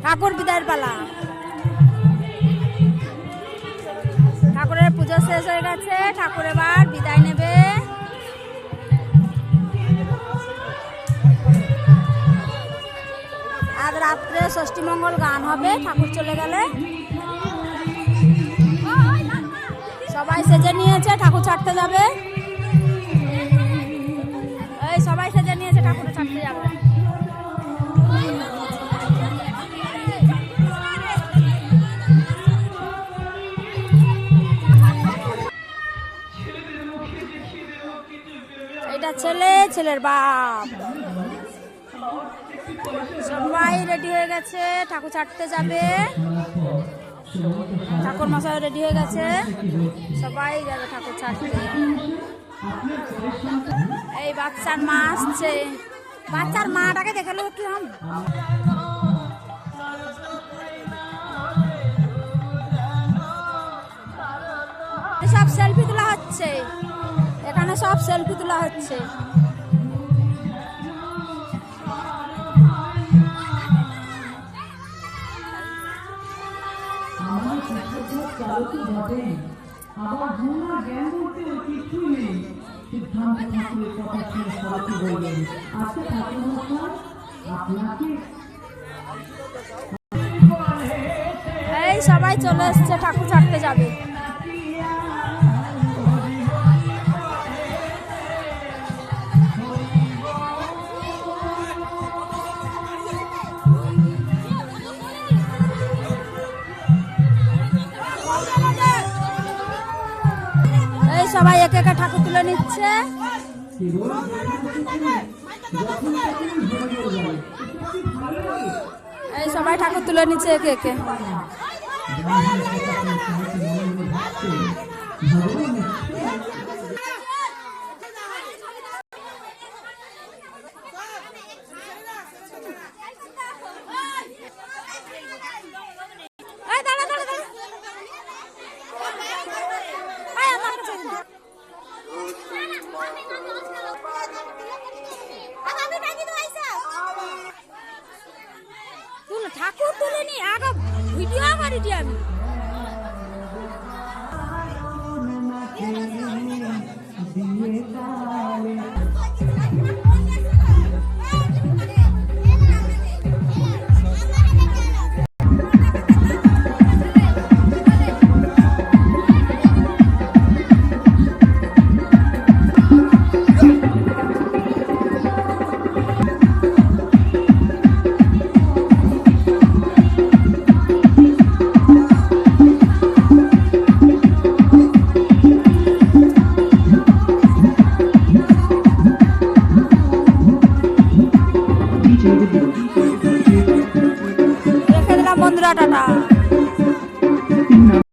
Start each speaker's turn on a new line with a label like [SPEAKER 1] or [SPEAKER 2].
[SPEAKER 1] ঠাকুর বিদায়ের পালা। ঠাকুরের পুজো শেষ হয়ে গেছে, ঠাকুর এবার বিদায় নেবে। আজ রাত্রে ষষ্ঠী মঙ্গল গান হবে ঠাকুর চলে গেলে। সবাই সেজে নিয়েছে, ঠাকুর ছাড়তে যাবে। এই সবাই সেজে নিয়েছে, ঠাকুর ছাড়তে যাবে। এটা ছেলে, ছেলের বাপ। সবাই রেডি হয়ে গেছে, ঠাকুর ছাড়তে যাবে। ঠাকুর মশাই রেডি হয়ে গেছে, সবাই যাবে ঠাকুর ছাড়তে। এই বাচ্চার মা আসছে, বাচ্চার মাটাকে দেখালো কি হাম। সব সেলফি তোলা হচ্ছে, এখানে সব সেলফি তোলা হচ্ছে। এই সবাই চলে এসছে, ঠাকুর ছাড়তে যাবে। এই সবাই একে একে ঠাকুর তুলে নিচ্ছে। এই সবাই ঠাকুর তুলে নিচ্ছে একে একে। ঠাকুর তুলে নি আগে ভিডিও করি আমি। রেখে দিলাম বন্ধুরা, টাটা।